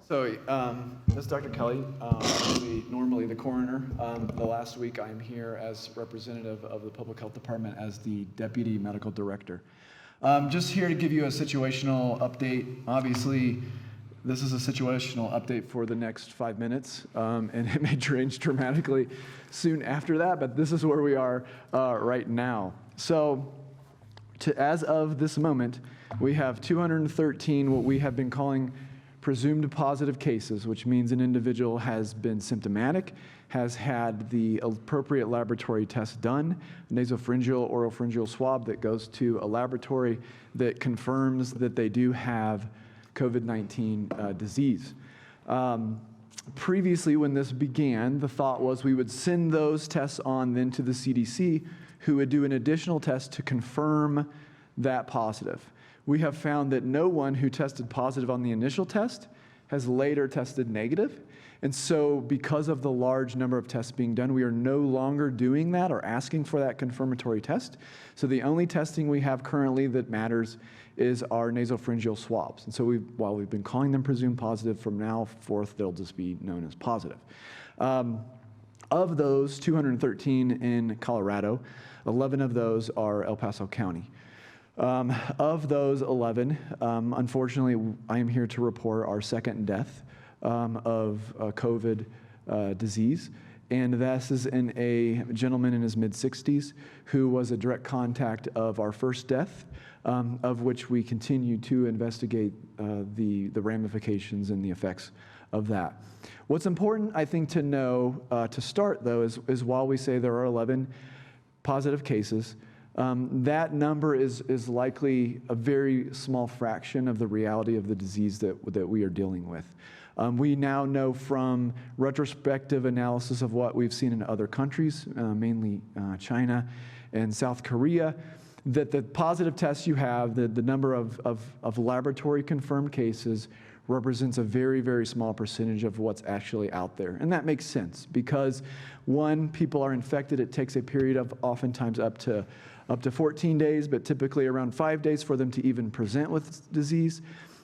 So, this is Dr. Kelly, normally the coroner. The last week I'm here as representative of the Public Health Department as the Deputy Medical Director. Just here to give you a situational update. Obviously, this is a situational update for the next 5 minutes, and it may change dramatically soon after that, but this is where we are right now. So, as of this moment, we have 213 what we have been calling presumed positive cases, which means an individual has been symptomatic, has had the appropriate laboratory test done, nasopharyngeal, oropharyngeal swab that goes to a laboratory that confirms that they do have COVID-19 disease. Previously, when this began, the thought was we would send those tests on then to the CDC, who would do an additional test to confirm that positive. We have found that no one who tested positive on the initial test has later tested negative. And so because of the large number of tests being done, we are no longer doing that or asking for that confirmatory test. So the only testing we have currently that matters is our nasopharyngeal swabs. And so while we've been calling them presumed positive, from now forth, they'll just be known as positive. Of those 213 in Colorado, 11 of those are El Paso County. Of those 11, unfortunately, I am here to report our second death of COVID disease. And this is in a gentleman in his mid-60s who was a direct contact of our first death, of which we continue to investigate the ramifications and the effects of that. What's important, I think, to know to start, though, is while we say there are 11 positive cases, that number is likely a very small fraction of the reality of the disease that we are dealing with. We now know from retrospective analysis of what we've seen in other countries, mainly China and South Korea, that the positive tests you have, the number of laboratory confirmed cases represents a very, very small percentage of what's actually out there. And that makes sense because, one, people are infected. It takes a period of oftentimes up to 14 days, but typically around 5 days for them to even present with disease.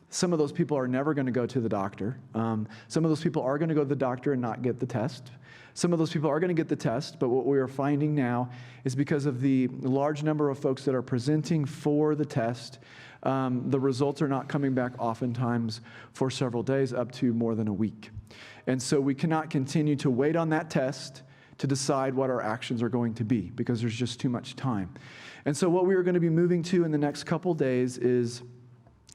Some of those people are never going to go to the doctor. Some of those people are going to go to the doctor and not get the test. Some of those people are going to get the test, but what we are finding now is because of the large number of folks that are presenting for the test, the results are not coming back oftentimes for several days, up to more than a week. And so we cannot continue to wait on that test to decide what our actions are going to be because there's just too much time. And so what we are going to be moving to in the next couple days is,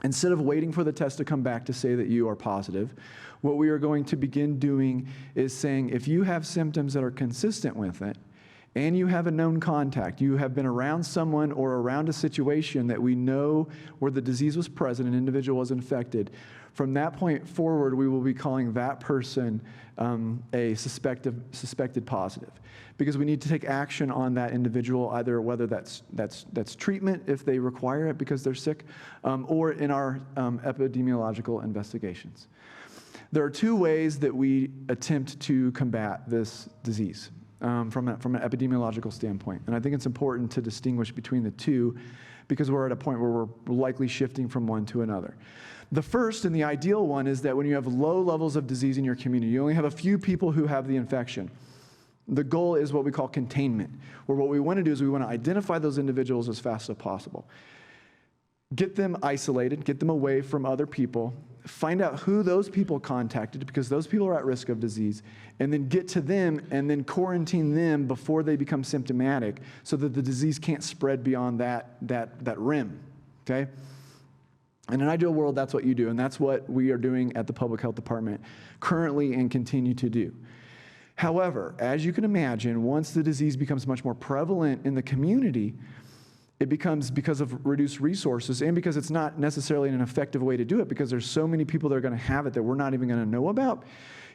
instead of waiting for the test to come back to say that you are positive, what we are going to begin doing is saying if you have symptoms that are consistent with it, and you have a known contact, you have been around someone or around a situation that we know where the disease was present, an individual was infected, from that point forward, we will be calling that person a suspected positive, because we need to take action on that individual, either whether that's treatment if they require it because they're sick, or in our epidemiological investigations. There are two ways that we attempt to combat this disease from an epidemiological standpoint, and I think it's important to distinguish between the two because we're at a point where we're likely shifting from one to another. The first and the ideal one is that when you have low levels of disease in your community, you only have a few people who have the infection. The goal is what we call containment, where what we want to do is we want to identify those individuals as fast as possible. Get them isolated, get them away from other people, find out who those people contacted because those people are at risk of disease, and then get to them and then quarantine them before they become symptomatic so that the disease can't spread beyond that rim, okay? In an ideal world, that's what you do, and that's what we are doing at the Public Health Department currently and continue to do. However, as you can imagine, once the disease becomes much more prevalent in the community, it becomes, because of reduced resources and because it's not necessarily an effective way to do it because there's so many people that are going to have it that we're not even going to know about,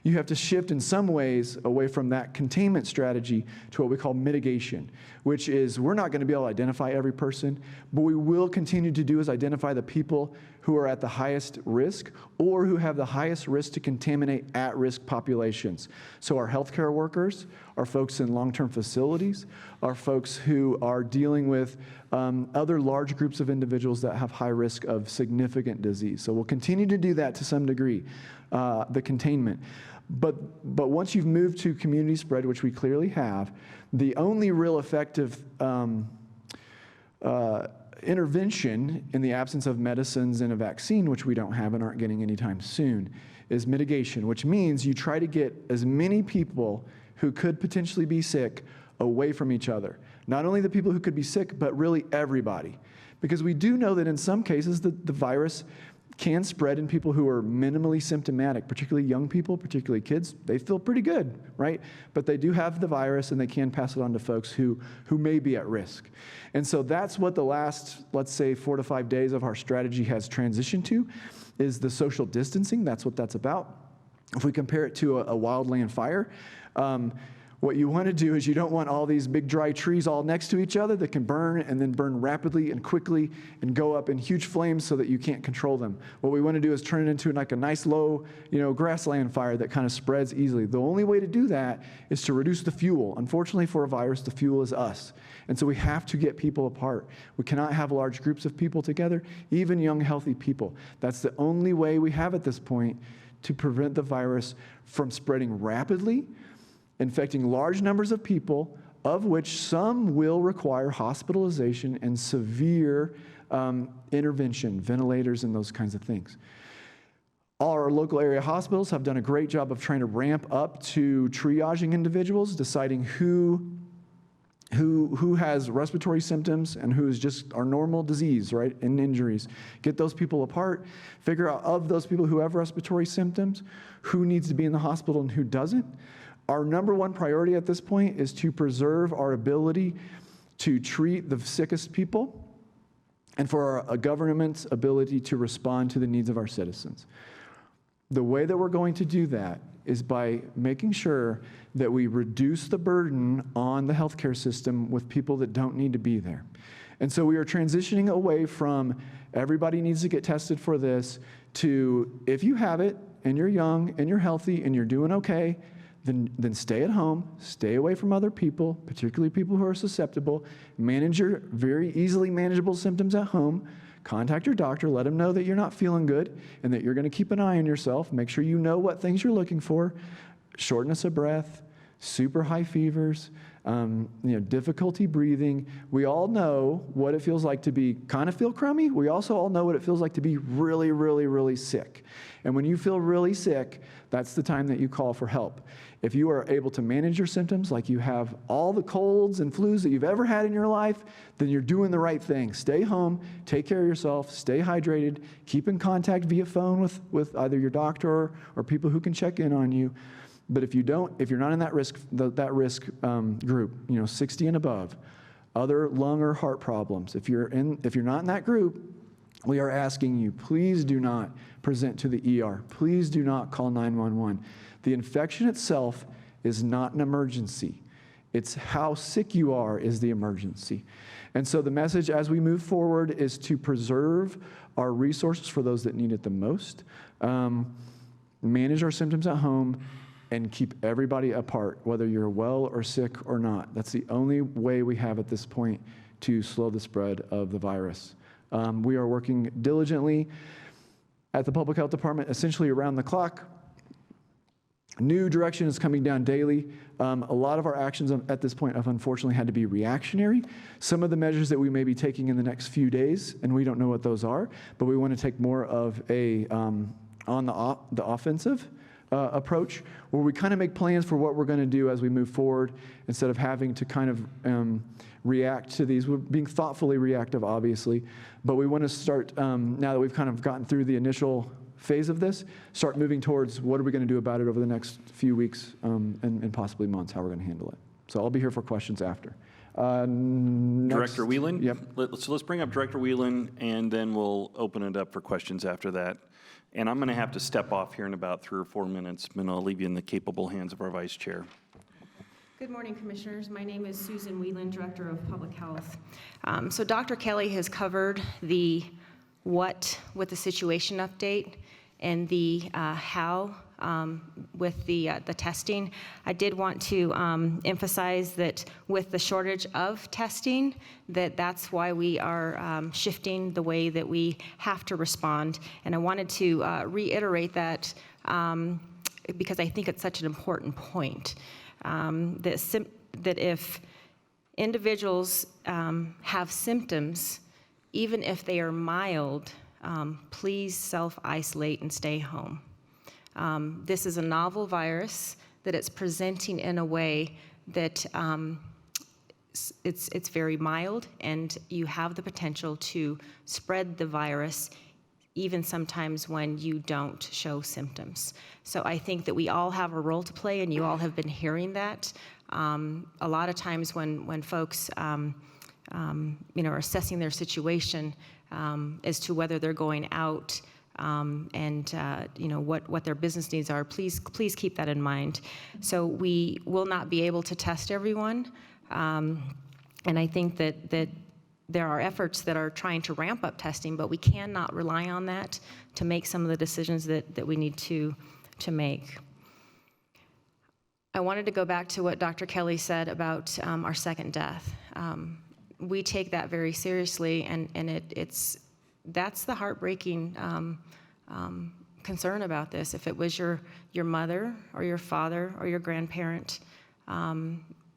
you have to shift in some ways away from that containment strategy to what we call mitigation, which is we're not going to be able to identify every person, but we will continue to do is identify the people who are at the highest risk or who have the highest risk to contaminate at-risk populations. So our healthcare workers, our folks in long-term facilities, our folks who are dealing with other large groups of individuals that have high risk of significant disease. So we'll continue to do that to some degree, the containment. But once you've moved to community spread, which we clearly have, the only real effective intervention in the absence of medicines and a vaccine, which we don't have and aren't getting anytime soon, is mitigation, which means you try to get as many people who could potentially be sick away from each other. Not only the people who could be sick, but really everybody. Because we do know that in some cases the virus can spread in people who are minimally symptomatic, particularly young people, particularly kids. They feel pretty good, right? But they do have the virus and they can pass it on to folks who may be at risk. And so that's what the last, let's say, 4 to 5 days of our strategy has transitioned to, is the social distancing. That's what that's about. If we compare it to a wildland fire, what you want to do is you don't want all these big dry trees all next to each other that can burn and then burn rapidly and quickly and go up in huge flames so that you can't control them. What we want to do is turn it into like a nice low, grassland fire that kind of spreads easily. The only way to do that is to reduce the fuel. Unfortunately for a virus, the fuel is us. And so we have to get people apart. We cannot have large groups of people together, even young, healthy people. That's the only way we have at this point to prevent the virus from spreading rapidly, infecting large numbers of people, of which some will require hospitalization and severe intervention, ventilators and those kinds of things. All our local area hospitals have done a great job of trying to ramp up to triaging individuals, deciding who has respiratory symptoms and who is just our normal disease, right, and injuries. Get those people apart, figure out of those people who have respiratory symptoms, who needs to be in the hospital and who doesn't. Our number one priority at this point is to preserve our ability to treat the sickest people and for our government's ability to respond to the needs of our citizens. The way that we're going to do that is by making sure that we reduce the burden on the healthcare system with people that don't need to be there. And so we are transitioning away from everybody needs to get tested for this to if you have it and you're young and you're healthy and you're doing okay, then stay at home, stay away from other people, particularly people who are susceptible, manage your very easily manageable symptoms at home, contact your doctor, let them know that you're not feeling good and that you're going to keep an eye on yourself, make sure you know what things you're looking for, shortness of breath, super high fevers, difficulty breathing. We all know what it feels like to be kind of feel crummy. We also all know what it feels like to be really, really, really sick. And when you feel really sick, that's the time that you call for help. If you are able to manage your symptoms like you have all the colds and flus that you've ever had in your life, then you're doing the right thing. Stay home, take care of yourself, stay hydrated, keep in contact via phone with either your doctor or people who can check in on you. But if you're not in that risk group, 60 and above, other lung or heart problems, if you're not in that group, we are asking you, please do not present to the ER. Please do not call 911. The infection itself is not an emergency. It's how sick you are is the emergency. And so the message as we move forward is to preserve our resources for those that need it the most, manage our symptoms at home, and keep everybody apart, whether you're well or sick or not. That's the only way we have at this point to slow the spread of the virus. We are working diligently at the Public Health Department, essentially around the clock. New direction is coming down daily. A lot of our actions at this point have unfortunately had to be reactionary. Some of the measures that we may be taking in the next few days, and we don't know what those are, but we want to take more of a on the offensive approach, where we kind of make plans for what we're going to do as we move forward instead of having to kind of react to these. We're being thoughtfully reactive, obviously, but we want to start, now that we've kind of gotten through the initial phase of this, start moving towards what are we going to do about it over the next few weeks and possibly months, how we're going to handle it. So I'll be here for questions after. Director Wheelan? Yep. So let's bring up Director Wheelan, and then we'll open it up for questions after that. And I'm going to have to step off here in about 3 or 4 minutes, and I'll leave you in the capable hands of our Vice Chair. Good morning, Commissioners. My name is Susan Wheelan, Director of Public Health. So Dr. Kelly has covered the what with the situation update and the how with the testing. I did want to emphasize that with the shortage of testing, that's why we are shifting the way that we have to respond. And I wanted to reiterate that because I think it's such an important point. That if individuals have symptoms, even if they are mild, please self-isolate and stay home. This is a novel virus that it's presenting in a way that it's very mild, and you have the potential to spread the virus even sometimes when you don't show symptoms. So I think that we all have a role to play, and you all have been hearing that. A lot of times when folks are assessing their situation as to whether they're going out and what their business needs are, please keep that in mind. So we will not be able to test everyone, and I think that there are efforts that are trying to ramp up testing, but we cannot rely on that to make some of the decisions that we need to make. I wanted to go back to what Dr. Kelly said about our second death. We take that very seriously, and that's the heartbreaking concern about this. If it was your mother or your father or your grandparent,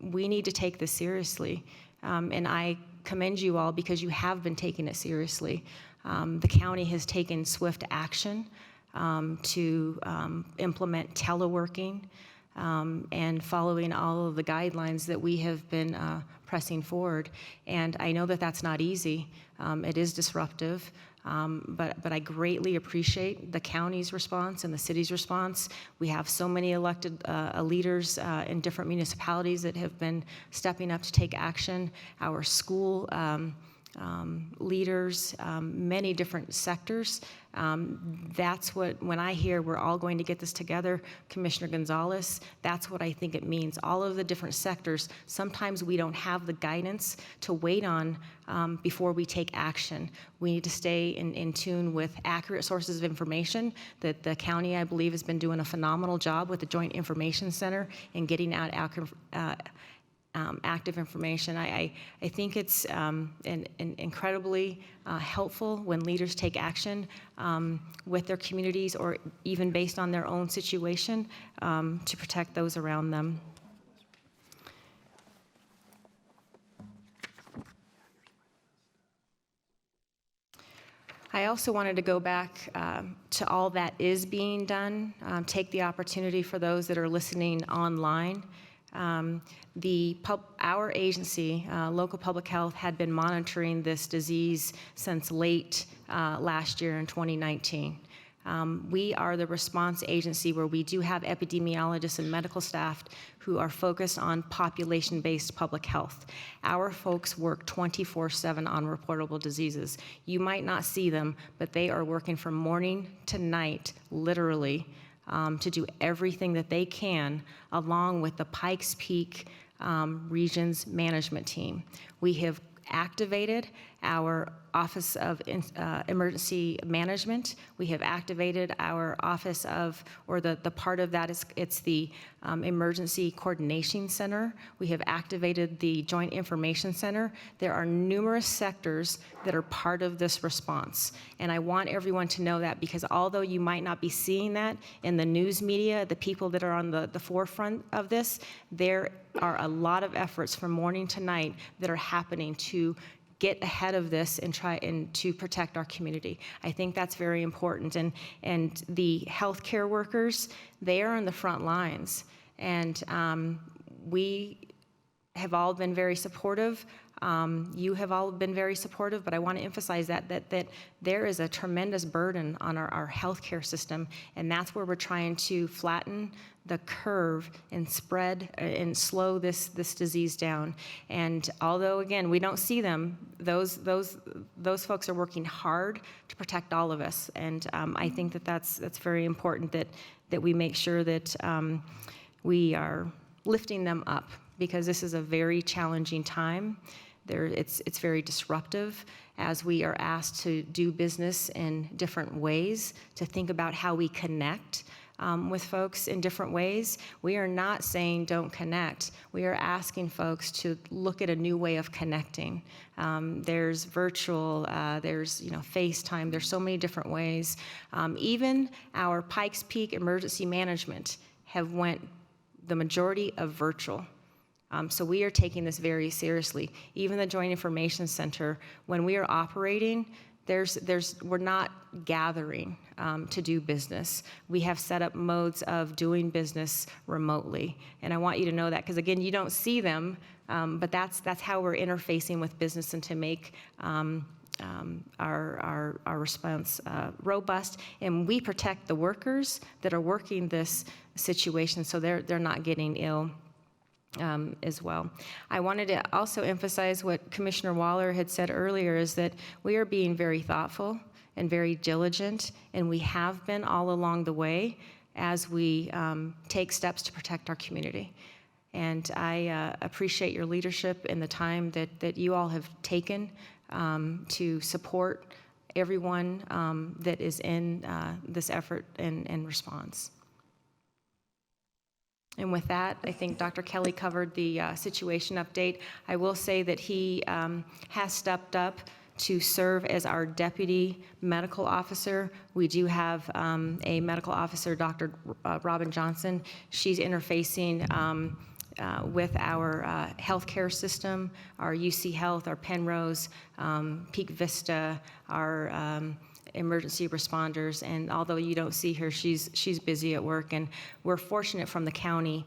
we need to take this seriously. And I commend you all because you have been taking it seriously. The county has taken swift action to implement teleworking and following all of the guidelines that we have been pressing forward. And I know that that's not easy. It is disruptive. But I greatly appreciate the county's response and the city's response. We have so many elected leaders in different municipalities that have been stepping up to take action. Our school leaders, many different sectors. That's what, when I hear we're all going to get this together, Commissioner Gonzalez, that's what I think it means. All of the different sectors, sometimes we don't have the guidance to wait on before we take action. We need to stay in tune with accurate sources of information that the county, I believe, has been doing a phenomenal job with the Joint Information Center in getting out active information. I think it's incredibly helpful when leaders take action with their communities or even based on their own situation to protect those around them. I also wanted to go back to all that is being done, take the opportunity for those that are listening online. Our agency, Local Public Health, had been monitoring this disease since late last year in 2019. We are the response agency where we do have epidemiologists and medical staff who are focused on population-based public health. Our folks work 24/7 on reportable diseases. You might not see them, but they are working from morning to night, literally, to do everything that they can, along with the Pikes Peak Regions Management Team. We have activated our Office of Emergency Management. We have activated our Office of, or the part of that is, it's the Emergency Coordination Center. We have activated the Joint Information Center. There are numerous sectors that are part of this response. And I want everyone to know that, because although you might not be seeing that in the news media, the people that are on the forefront of this, there are a lot of efforts from morning to night that are happening to get ahead of this and try and to protect our community. I think that's very important. And the healthcare workers, they are on the front lines. And we have all been very supportive You have all been very supportive, but I want to emphasize that there is a tremendous burden on our healthcare system, and that's where we're trying to flatten the curve and spread and slow this disease down. And although, again, we don't see them, those folks are working hard to protect all of us. And I think that's very important that we make sure that we are lifting them up, because this is a very challenging time. It's very disruptive as we are asked to do business in different ways, to think about how we connect with folks in different ways. We are not saying don't connect. We are asking folks to look at a new way of connecting. There's virtual, there's FaceTime, there's so many different ways. Even our Pikes Peak emergency management have went the majority of virtual. So we are taking this very seriously. Even the Joint Information Center, when we are operating, we're not gathering to do business. We have set up modes of doing business remotely. And I want you to know that, because again, you don't see them, but that's how we're interfacing with business, and to make our response robust. And we protect the workers that are working this situation, so they're not getting ill as well. I wanted to also emphasize what Commissioner Waller had said earlier, is that we are being very thoughtful and very diligent, and we have been all along the way as we take steps to protect our community. And I appreciate your leadership and the time that you all have taken to support everyone that is in this effort and response. And with that, I think Dr. Kelly covered the situation update. I will say that he has stepped up to serve as our deputy medical officer. We do have a medical officer, Dr. Robin Johnson. She's interfacing with our healthcare system, our UC Health, our Penrose, Peak Vista, our emergency responders. And although you don't see her, she's busy at work. And we're fortunate from the county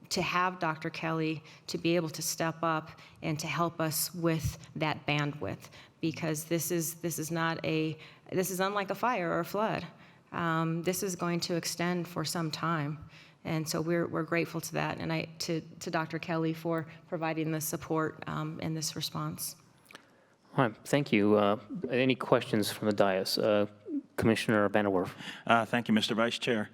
to have Dr. Kelly to be able to step up and to help us with that bandwidth, because this is unlike a fire or a flood. This is going to extend for some time. And so we're grateful to that, and to Dr. Kelly for providing the support in this response. All right, thank you. Any questions from the dais? Commissioner VanderWerf. Thank you, Mr. Vice Chair.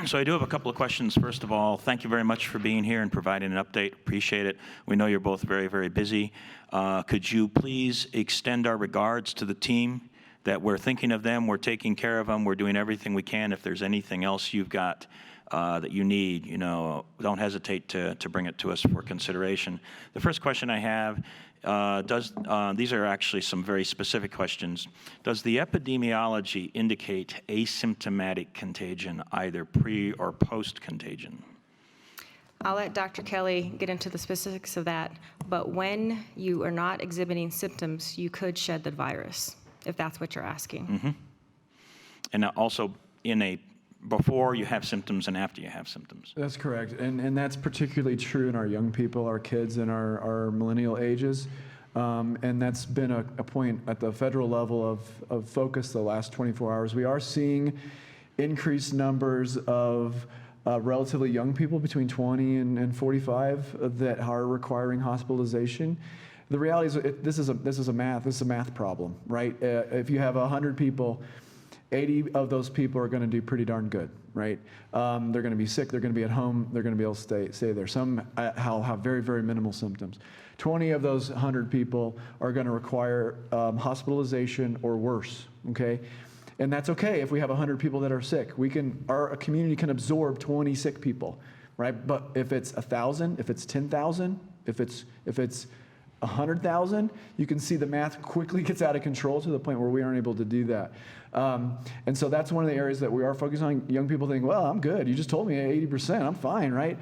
So I do have a couple of questions. First of all, thank you very much for being here and providing an update. Appreciate it. We know you're both very, very busy. Could you please extend our regards to the team, that we're thinking of them, we're taking care of them, we're doing everything we can. If there's anything else you've got that you need, don't hesitate to bring it to us for consideration. The first question I have, these are actually some very specific questions. Does the epidemiology indicate asymptomatic contagion, either pre or post contagion? I'll let Dr. Kelly get into the specifics of that, but when you are not exhibiting symptoms, you could shed the virus, if that's what you're asking. Mm-hmm. And also before you have symptoms and after you have symptoms. That's correct, and that's particularly true in our young people, our kids, and our millennial ages. And that's been a point at the federal level of focus the last 24 hours. We are seeing increased numbers of relatively young people between 20 and 45 that are requiring hospitalization. The reality is this is a math problem, right? If you have 100 people, 80 of those people are going to do pretty darn good, right? They're going to be sick, they're going to be at home, they're going to be able to stay there. Some have very, very minimal symptoms. 20 of those 100 people are going to require hospitalization or worse, okay? And that's okay if we have 100 people that are sick. Our community can absorb 20 sick people, right? But if it's 1,000, if it's 10,000, if it's 100,000, you can see the math quickly gets out of control to the point where we aren't able to do that. And so that's one of the areas that we are focused on. Young people think, well, I'm good. You just told me 80%, I'm fine, right?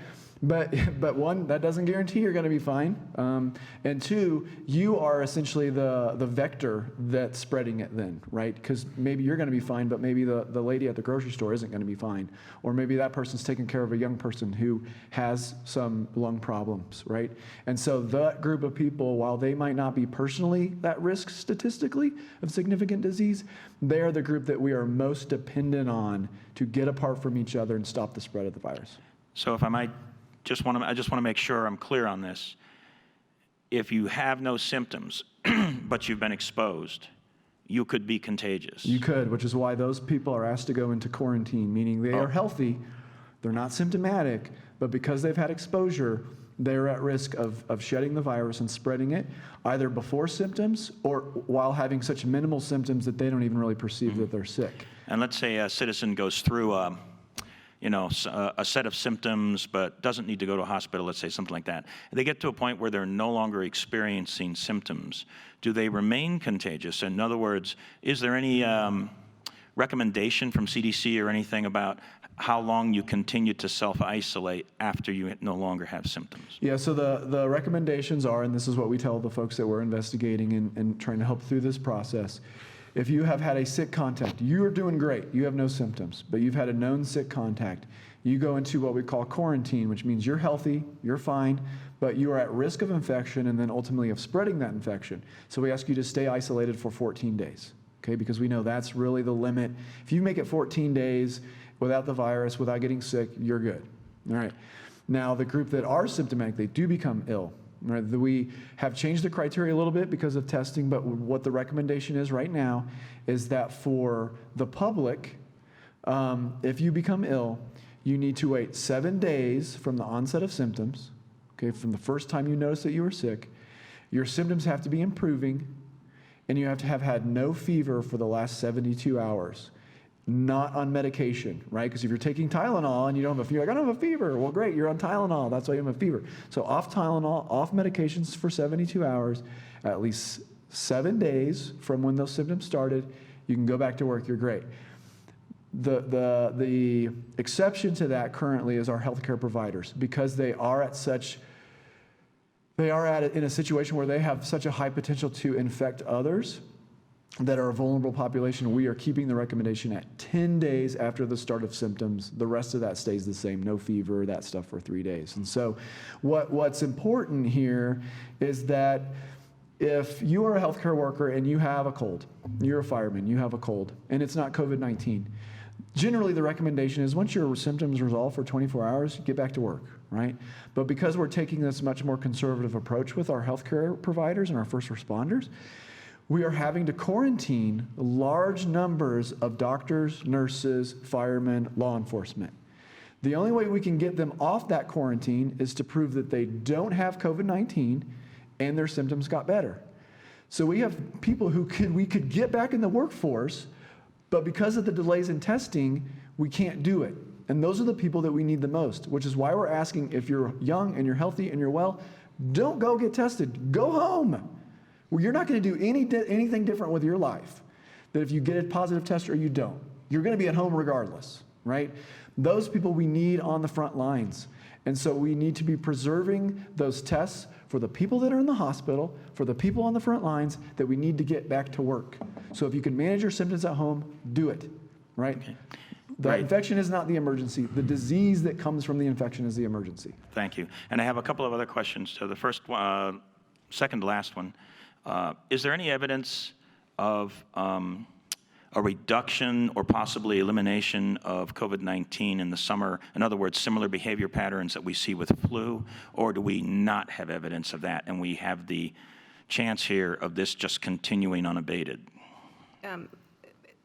But one, that doesn't guarantee you're going to be fine. And two, you are essentially the vector that's spreading it then, right? Because maybe you're going to be fine, but maybe the lady at the grocery store isn't going to be fine. Or maybe that person's taking care of a young person who has some lung problems, right? And so that group of people, while they might not be personally at risk statistically of significant disease, they are the group that we are most dependent on to get apart from each other and stop the spread of the virus. So if I might, I just want to make sure I'm clear on this. If you have no symptoms, but you've been exposed, you could be contagious. You could, which is why those people are asked to go into quarantine, meaning they are healthy, they're not symptomatic, but because they've had exposure, they're at risk of shedding the virus and spreading it, either before symptoms or while having such minimal symptoms that they don't even really perceive that they're sick. And let's say a citizen goes through a set of symptoms but doesn't need to go to a hospital, let's say something like that. They get to a point where they're no longer experiencing symptoms. Do they remain contagious? In other words, is there any recommendation from CDC or anything about how long you continue to self-isolate after you no longer have symptoms? Yeah, so the recommendations are, and this is what we tell the folks that we're investigating and trying to help through this process. If you have had a sick contact, you are doing great, you have no symptoms, but you've had a known sick contact, you go into what we call quarantine, which means you're healthy, you're fine, but you are at risk of infection and then ultimately of spreading that infection. So we ask you to stay isolated for 14 days, okay? Because we know that's really the limit. If you make it 14 days without the virus, without getting sick, you're good, all right? Now, the group that are symptomatic, they do become ill. Right, we have changed the criteria a little bit because of testing, but what the recommendation is right now is that for the public, if you become ill, you need to wait 7 days from the onset of symptoms, okay, from the first time you notice that you were sick. Your symptoms have to be improving, and you have to have had no fever for the last 72 hours. Not on medication, right? Because if you're taking Tylenol and you don't have a fever, like, I don't have a fever. Well, great, you're on Tylenol. That's why you have a fever. So off Tylenol, off medications for 72 hours, at least 7 days from when those symptoms started, you can go back to work, you're great. The exception to that currently is our healthcare providers, because they are in a situation where they have such a high potential to infect others that are a vulnerable population. We are keeping the recommendation at 10 days after the start of symptoms. The rest of that stays the same, no fever, that stuff for 3 days. And so what's important here is that if you are a healthcare worker and you have a cold, you're a fireman, you have a cold, and it's not COVID-19, generally the recommendation is once your symptoms resolve for 24 hours, get back to work, right? But because we're taking this much more conservative approach with our healthcare providers and our first responders, we are having to quarantine large numbers of doctors, nurses, firemen, law enforcement. The only way we can get them off that quarantine is to prove that they don't have COVID-19 and their symptoms got better. So we have people who we could get back in the workforce, but because of the delays in testing, we can't do it. And those are the people that we need the most, which is why we're asking, if you're young and you're healthy and you're well, don't go get tested. Go home. Well, you're not going to do anything different with your life than if you get a positive test or you don't. You're going to be at home regardless, right? Those people we need on the front lines. And so we need to be preserving those tests for the people that are in the hospital, for the people on the front lines that we need to get back to work. So if you can manage your symptoms at home, do it, right? Okay. The infection is not the emergency. The disease that comes from the infection is the emergency. Thank you. And I have a couple of other questions. So the first one, second to last one. Is there any evidence of a reduction or possibly elimination of COVID-19 in the summer? In other words, similar behavior patterns that we see with flu, or do we not have evidence of that and we have the chance here of this just continuing unabated?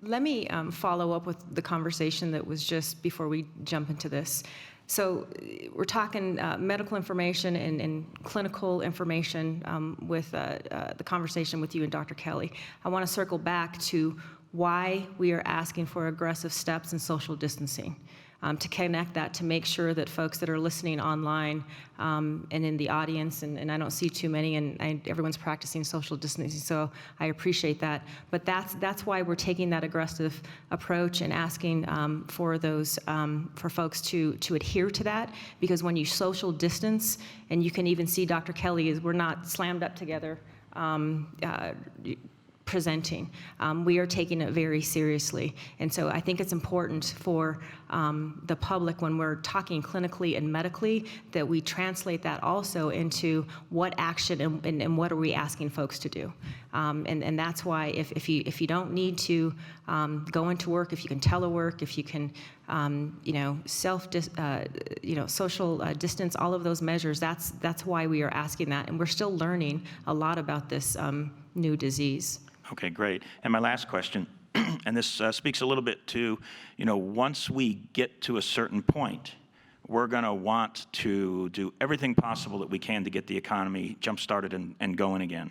Let me follow up with the conversation that was just before we jump into this. So we're talking medical information and clinical information with the conversation with you and Dr. Kelly. I want to circle back to why we are asking for aggressive steps in social distancing. to connect that, to make sure that folks that are listening online and in the audience, and I don't see too many, and everyone's practicing social distancing, so I appreciate that. But that's why we're taking that aggressive approach and asking for those for folks to adhere to that, because when you social distance, and you can even see Dr. Kelly is we're not slammed up together. Presenting. We are taking it very seriously. And so I think it's important for the public, when we're talking clinically and medically, that we translate that also into what action and what are we asking folks to do. And that's why if you don't need to go into work, if you can telework, if you can social distance, all of those measures, that's why we are asking that. And we're still learning a lot about this new disease. Okay, great. And my last question, and this speaks a little bit to, once we get to a certain point, we're going to want to do everything possible that we can to get the economy jump-started and going again.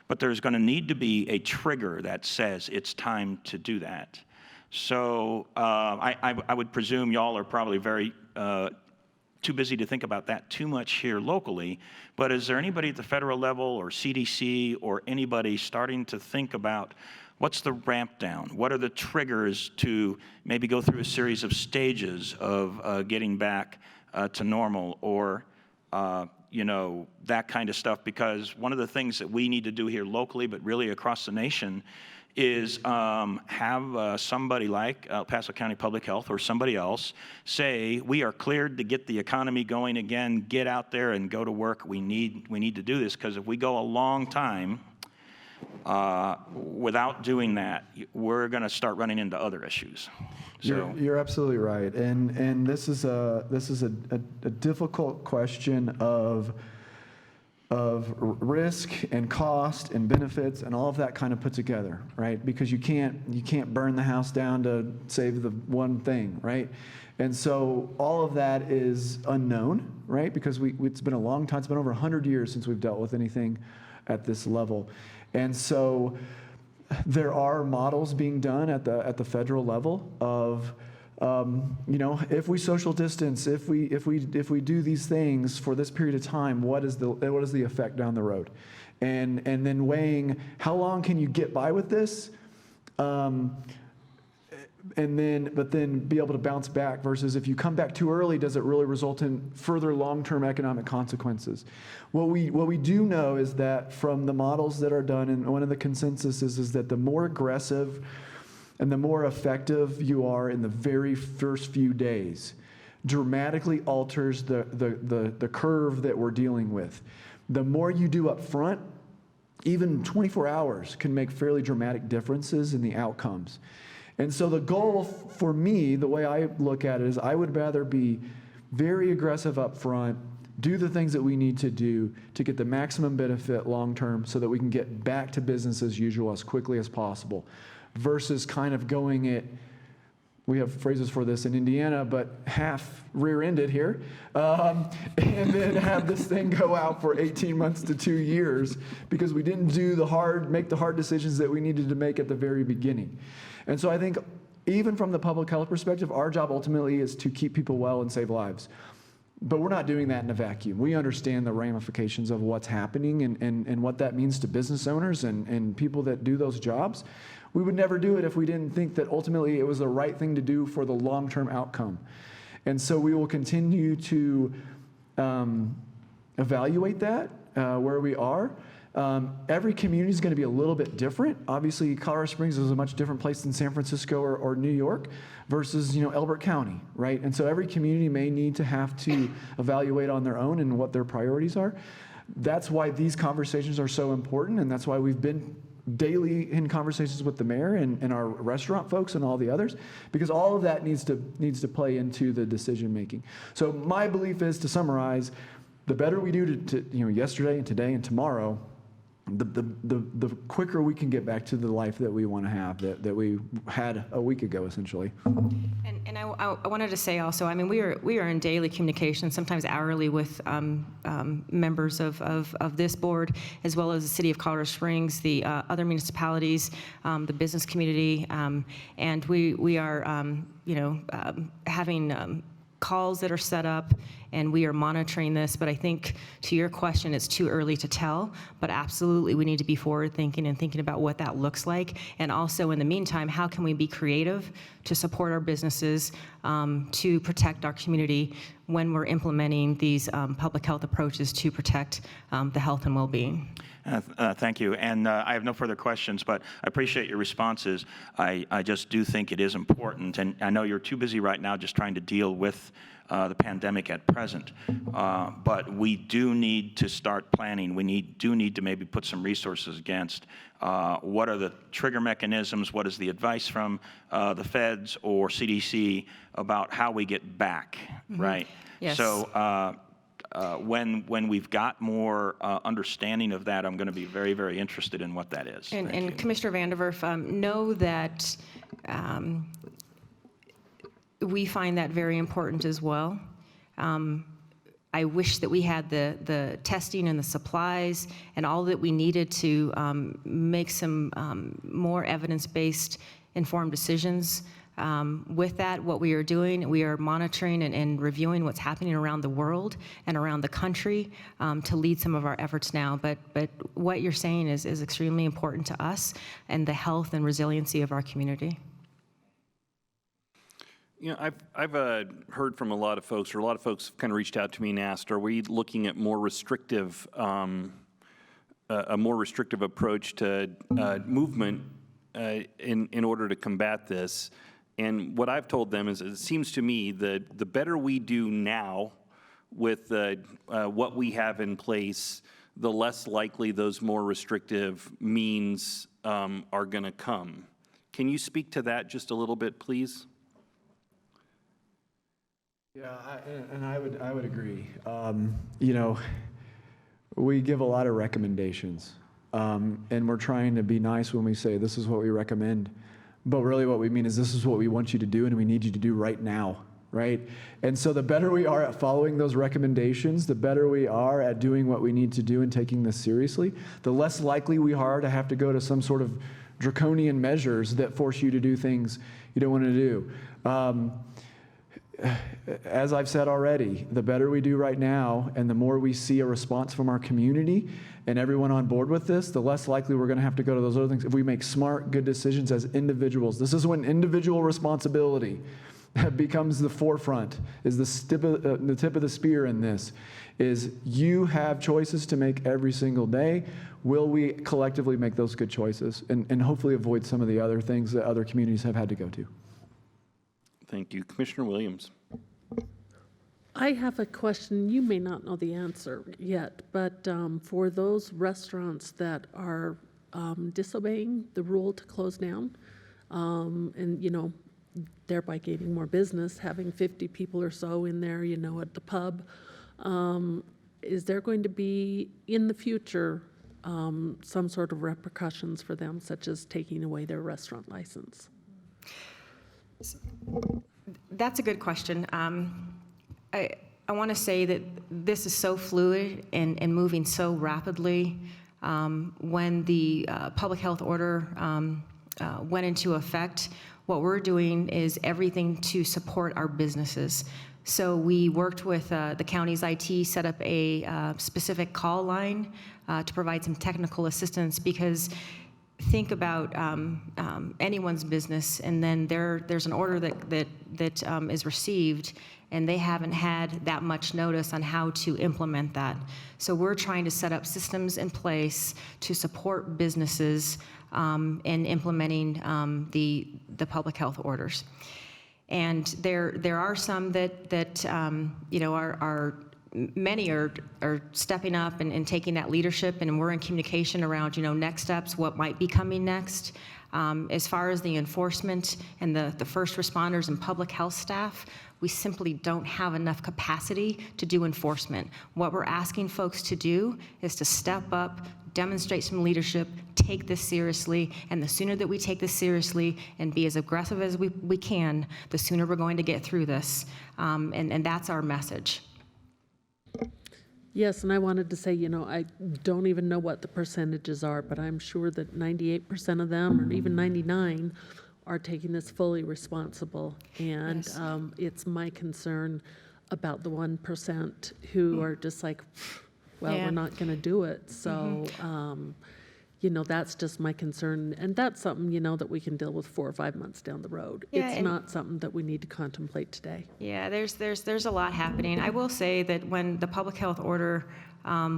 But there's going to need to be a trigger that says it's time to do that. So I would presume y'all are probably very too busy to think about that too much here locally, but is there anybody at the federal level or CDC or anybody starting to think about what's the ramp down? What are the triggers to maybe go through a series of stages of getting back to normal, or that kind of stuff? Because one of the things that we need to do here locally, but really across the nation, is have somebody like Paso County Public Health or somebody else say, we are cleared to get the economy going again, get out there and go to work. We need to do this, because if we go a long time without doing that, we're going to start running into other issues. So You're absolutely right, and this is a difficult question of risk and cost and benefits and all of that kind of put together, right? Because you can't burn the house down to save the one thing, right? And so all of that is unknown, right? Because it's been a long time. It's been over 100 years since we've dealt with anything at this level, and so there are models being done at the federal level of if we social distance, if we do these things for this period of time, what is the effect down the road, and then weighing how long can you get by with this, but then be able to bounce back, versus if you come back too early, does it really result in further long-term economic consequences? What we do know is that from the models that are done, and one of the consensus is that the more aggressive and the more effective you are in the very first few days dramatically alters the curve that we're dealing with. The more you do up front, even 24 hours can make fairly dramatic differences in the outcomes. And so the goal for me, the way I look at it, is I would rather be very aggressive up front, do the things that we need to do to get the maximum benefit long term so that we can get back to business as usual as quickly as possible, versus kind of going it, we have phrases for this in Indiana, but half rear-ended here, and then have this thing go out for 18 months to 2 years because we didn't make the hard decisions that we needed to make at the very beginning. And so I think even from the public health perspective, our job ultimately is to keep people well and save lives. But we're not doing that in a vacuum. We understand the ramifications of what's happening and what that means to business owners and people that do those jobs. We would never do it if we didn't think that ultimately it was the right thing to do for the long-term outcome. And so we will continue to evaluate that where we are. Every community is going to be a little bit different. Obviously, Colorado Springs is a much different place than San Francisco or New York versus Elbert County, right? And so every community may need to have to evaluate on their own and what their priorities are. That's why these conversations are so important, and that's why we've been daily in conversations with the mayor and our restaurant folks and all the others, because all of that needs to play into the decision making. So my belief is, to summarize, the better we do to yesterday and today and tomorrow, the quicker we can get back to the life that we want to have, that we had a week ago, essentially. And I wanted to say also, I mean, we are in daily communication, sometimes hourly, with members of this board, as well as the city of Colorado Springs, the other municipalities, the business community, and we are, having calls that are set up, and we are monitoring this. But I think, to your question, it's too early to tell, but absolutely we need to be forward thinking and thinking about what that looks like. And also, in the meantime, how can we be creative to support our businesses, to protect our community when we're implementing these public health approaches to protect the health and well-being. Thank you. And I have no further questions, but I appreciate your responses. I just do think it is important, and I know you're too busy right now just trying to deal with the pandemic at present, but we do need to start planning. We do need to maybe put some resources against what are the trigger mechanisms, what is the advice from the feds or CDC about how we get back, right? Yes. So when we've got more understanding of that, I'm going to be very, very interested in what that is. And Commissioner VanderWerf, know that we find that very important as well. I wish that we had the testing and the supplies and all that we needed to make some more evidence-based informed decisions. With that, what we are doing, we are monitoring and reviewing what's happening around the world and around the country to lead some of our efforts now. But what you're saying is extremely important to us and the health and resiliency of our community. You know, I've heard from a lot of folks, or a lot of folks have kind of reached out to me and asked, are we looking at more restrictive, a more restrictive approach to movement in order to combat this? And what I've told them is, it seems to me that the better we do now with what we have in place, the less likely those more restrictive means are going to come. Can you speak to that just a little bit, please? Yeah, I would agree. You know, we give a lot of recommendations, and we're trying to be nice when we say this is what we recommend, but really what we mean is this is what we want you to do and we need you to do right now, right? And so the better we are at following those recommendations, the better we are at doing what we need to do and taking this seriously, the less likely we are to have to go to some sort of draconian measures that force you to do things you don't want to do. As I've said already, the better we do right now and the more we see a response from our community and everyone on board with this, the less likely we're going to have to go to those other things if we make smart, good decisions as individuals. This is when individual responsibility becomes the forefront, is the tip of the spear in this, is you have choices to make every single day. Will we collectively make those good choices and hopefully avoid some of the other things that other communities have had to go to? Thank you. Commissioner Williams. I have a question. You may not know the answer yet, but for those restaurants that are disobeying the rule to close down, and, you know, thereby gaining more business, having 50 people or so in there, you know, at the pub, is there going to be, in the future, some sort of repercussions for them, such as taking away their restaurant license? That's a good question. I want to say that this is so fluid and moving so rapidly. When the public health order went into effect, what we're doing is everything to support our businesses. So we worked with the county's IT, set up a specific call line to provide some technical assistance, because think about anyone's business, and then there's an order that is received, and they haven't had that much notice on how to implement that. So we're trying to set up systems in place to support businesses in implementing the public health orders. And there are some that you know, are many are stepping up and taking that leadership, and we're in communication around, you know, next steps, what might be coming next. As far as the enforcement and the first responders and public health staff, we simply don't have enough capacity to do enforcement. What we're asking folks to do is to step up, demonstrate some leadership, take this seriously, and the sooner that we take this seriously and be as aggressive as we can, the sooner we're going to get through this. And that's our message. Yes, and I wanted to say, I don't even know what the percentages are, but I'm sure that 98% of them, or even 99, are taking this fully responsible. And Yes. It's my concern about the 1% who are just like, well, Yeah. we're not going to do it. So, that's just my concern. And that's something, that we can deal with 4 or 5 months down the road. Yeah, It's and- not something that we need to contemplate today. Yeah, there's a lot happening. I will say that when the public health order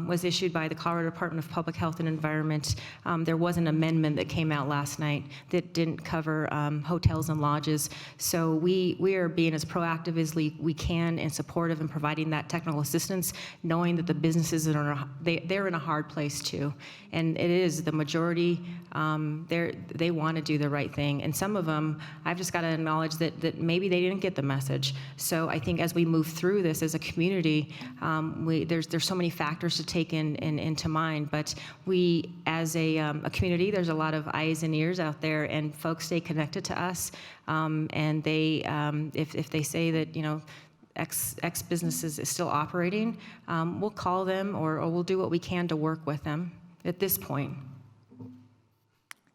was issued by the Colorado Department of Public Health and Environment, there was an amendment that came out last night that didn't cover hotels and lodges. So we are being as proactive as we can and supportive in providing that technical assistance, knowing that the businesses they're in a hard place too. And it is the majority, they want to do the right thing. And some of them, I've just got to acknowledge that maybe they didn't get the message. So I think as we move through this as a community, there's so many factors to take into mind. But we, as a community, there's a lot of eyes and ears out there, and folks stay connected to us. And they, if they say that, X business is still operating, we'll call them or we'll do what we can to work with them at this point.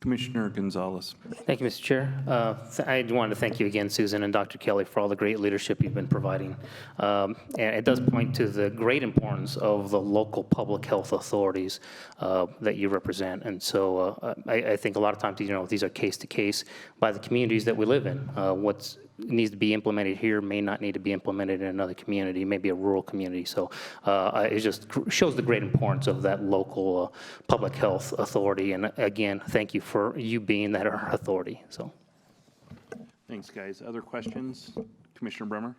Commissioner Gonzalez. Thank you, Mr. Chair. I wanted to thank you again, Susan and Dr. Kelly, for all the great leadership you've been providing. And it does point to the great importance of the local public health authorities that you represent. And so I think a lot of times, these are case to case by the communities that we live in. What's needs to be implemented here may not need to be implemented in another community, maybe a rural community. So it just shows the great importance of that local public health authority. And again, thank you for you being that authority. So, Thanks, guys. Other questions? Commissioner Bremer?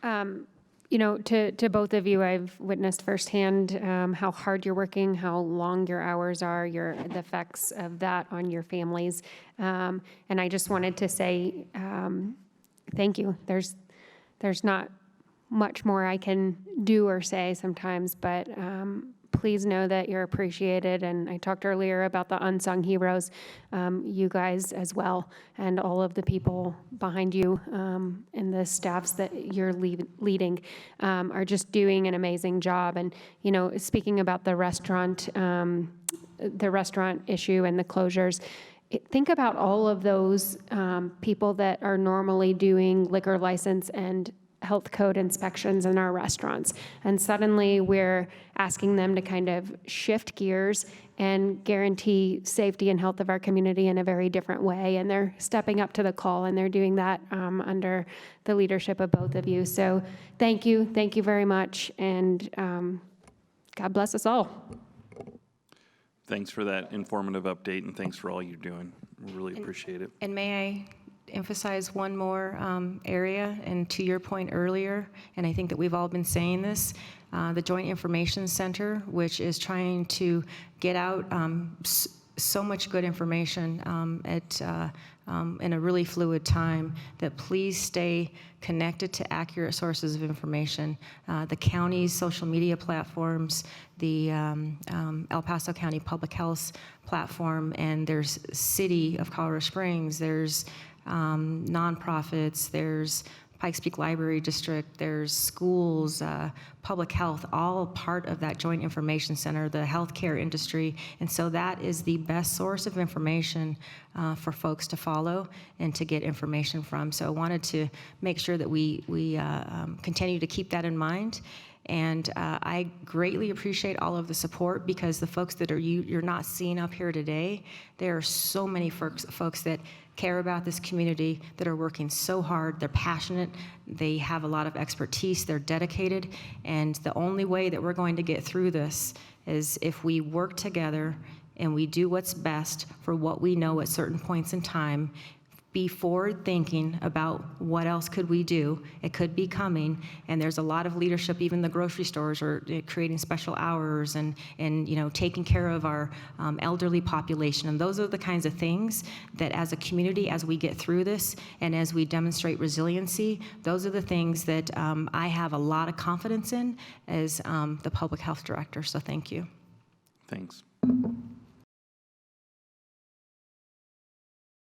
To both of you, I've witnessed firsthand how hard you're working, how long your hours are, the effects of that on your families. And I just wanted to say thank you. There's not much more I can do or say sometimes, but please know that you're appreciated. And I talked earlier about the unsung heroes, you guys as well, and all of the people behind you and the staffs that you're leading are just doing an amazing job. And, speaking about the restaurant issue and the closures, think about all of those people that are normally doing liquor license and health code inspections in our restaurants. And suddenly we're asking them to kind of shift gears and guarantee safety and health of our community in a very different way. And they're stepping up to the call, and they're doing that under the leadership of both of you. So thank you very much, and God bless us all. Thanks for that informative update, and thanks for all you're doing. We really appreciate it. And may I emphasize one more area, and to your point earlier, and I think that we've all been saying this, the Joint Information Center, which is trying to get out so much good information in a really fluid time, that please stay connected to accurate sources of information. The county's social media platforms, the El Paso County Public Health platform, and there's City of Colorado Springs, there's nonprofits, there's Pikes Peak Library District, there's schools, public health, all part of that Joint Information Center, the healthcare industry. And so that is the best source of information for folks to follow and to get information from. So I wanted to make sure that we continue to keep that in mind. And I greatly appreciate all of the support, because the folks that you're not seeing up here today, there are so many folks that care about this community, that are working so hard. They're passionate. They have a lot of expertise. They're dedicated. And the only way that we're going to get through this is if we work together and we do what's best for what we know at certain points in time, be forward thinking about what else could we do. It could be coming, and there's a lot of leadership. Even the grocery stores are creating special hours and taking care of our elderly population. And those are the kinds of things that, as a community, as we get through this and as we demonstrate resiliency, those are the things that I have a lot of confidence in as the public health director. So thank you. Thanks.